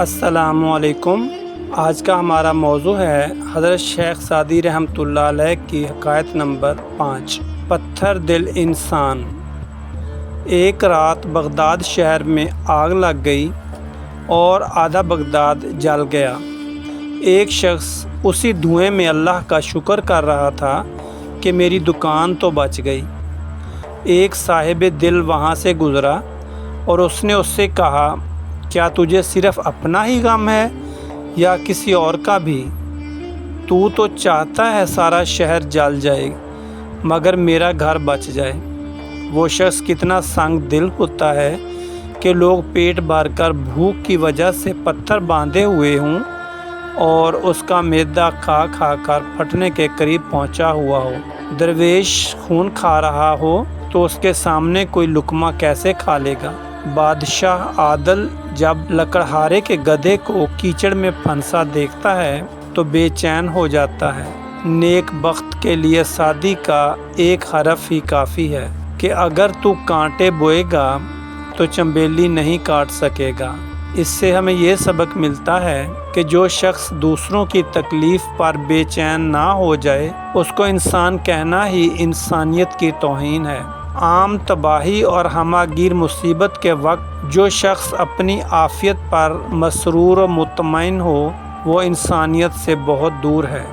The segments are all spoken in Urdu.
السلام علیکم۔ آج کا ہمارا موضوع ہے حضرت شیخ سعدی رحمۃ اللہ علیہ کی حکایت نمبر 5، پتھر دل انسان۔ ایک رات بغداد شہر میں آگ لگ گئی اور آدھا بغداد جل گیا۔ ایک شخص اسی دھوئیں میں اللہ کا شکر کر رہا تھا کہ میری دکان تو بچ گئی۔ ایک صاحب دل وہاں سے گزرا اور اس نے اس سے کہا، کیا تجھے صرف اپنا ہی غم ہے یا کسی اور کا بھی؟ تو چاہتا ہے سارا شہر جل جائے مگر میرا گھر بچ جائے۔ وہ شخص کتنا سنگ دل ہوتا ہے کہ لوگ پیٹ بھر کر بھوک کی وجہ سے پتھر باندھے ہوئے ہوں اور اس کا معدہ کھا کھا کر پھٹنے کے قریب پہنچا ہوا ہو۔ درویش خون کھا رہا ہو تو اس کے سامنے کوئی لقمہ کیسے کھا لے گا؟ بادشاہ عادل جب لکڑہارے کے گدھے کو کیچڑ میں پھنسا دیکھتا ہے تو بے چین ہو جاتا ہے۔ نیک بخت کے لیے سعدی کا ایک حرف ہی کافی ہے کہ اگر تو کانٹے بوئے گا تو چنبیلی نہیں کاٹ سکے گا۔ اس سے ہمیں یہ سبق ملتا ہے کہ جو شخص دوسروں کی تکلیف پر بے چین نہ ہو جائے اس کو انسان کہنا ہی انسانیت کی توہین ہے۔ عام تباہی اور ہمہ گیر مصیبت کے وقت جو شخص اپنی عافیت پر مسرور و مطمئن ہو وہ انسانیت سے بہت دور ہے۔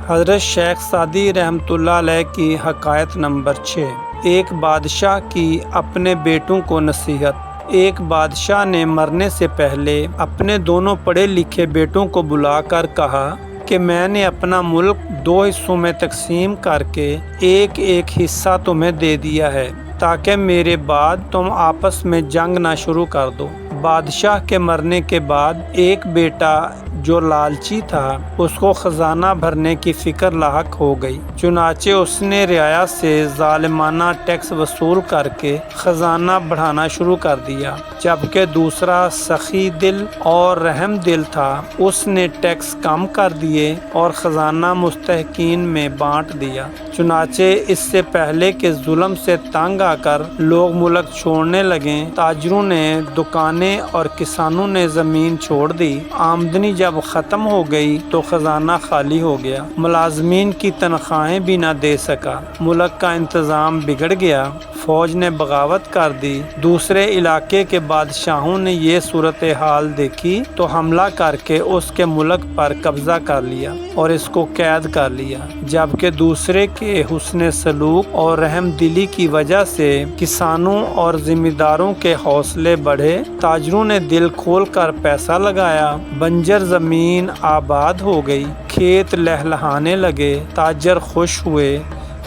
حضرت شیخ سعدی رحمۃ اللہ علیہ کی حکایت نمبر 6، ایک بادشاہ کی اپنے بیٹوں کو نصیحت۔ ایک بادشاہ نے مرنے سے پہلے اپنے دونوں پڑھے لکھے بیٹوں کو بلا کر کہا کہ میں نے اپنا ملک 2 حصوں میں تقسیم کر کے ایک ایک حصہ تمہیں دے دیا ہے تاکہ میرے بعد تم آپس میں جنگ نہ شروع کر دو۔ بادشاہ کے مرنے کے بعد ایک بیٹا جو لالچی تھا اس کو خزانہ بھرنے کی فکر لاحق ہو گئی، چنانچہ اس نے رعایا سے ظالمانہ ٹیکس وصول کر کے خزانہ بڑھانا شروع کر دیا، جبکہ دوسرا سخی دل اور رحم دل تھا، اس نے ٹیکس کم کر دیے اور خزانہ مستحقین میں بانٹ دیا۔ چنانچہ اس سے پہلے کہ ظلم سے تنگ آ کر لوگ ملک چھوڑنے لگیں، تاجروں نے دکانیں اور کسانوں نے زمین چھوڑ دی۔ آمدنی جب ختم ہو گئی تو خزانہ خالی ہو گیا، ملازمین کی تنخواہیں بھی نہ دے سکا، ملک کا انتظام بگڑ گیا، فوج نے بغاوت کر دی۔ دوسرے علاقے کے بادشاہوں نے یہ صورتحال دیکھی تو حملہ کر کے اس کے ملک پر قبضہ کر لیا اور اس کو قید کر لیا، جبکہ دوسرے کے حسن سلوک اور رحم دلی کی وجہ سے کسانوں اور ذمہ داروں کے حوصلے بڑھے، تاجروں نے دل کھول کر پیسہ لگایا، بنجر زمین آباد ہو گئی، کھیت لہلہانے لگے، تاجر خوش ہوئے،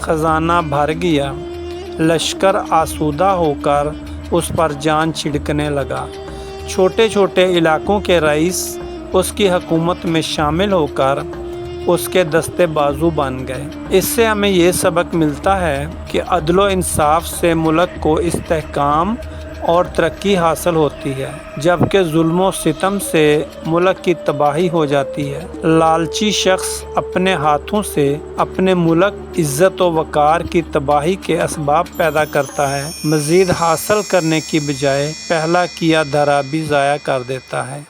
خزانہ بھر گیا، لشکر آسودہ ہو کر اس پر جان چھڑکنے لگا، چھوٹے چھوٹے علاقوں کے رئیس اس کی حکومت میں شامل ہو کر اس کے دستے بازو بن گئے۔ اس سے ہمیں یہ سبق ملتا ہے کہ عدل و انصاف سے ملک کو استحکام اور ترقی حاصل ہوتی ہے، جبکہ ظلم و ستم سے ملک کی تباہی ہو جاتی ہے۔ لالچی شخص اپنے ہاتھوں سے اپنے ملک عزت و وقار کی تباہی کے اسباب پیدا کرتا ہے، مزید حاصل کرنے کی بجائے پہلا کیا دھرا بھی ضائع کر دیتا ہے۔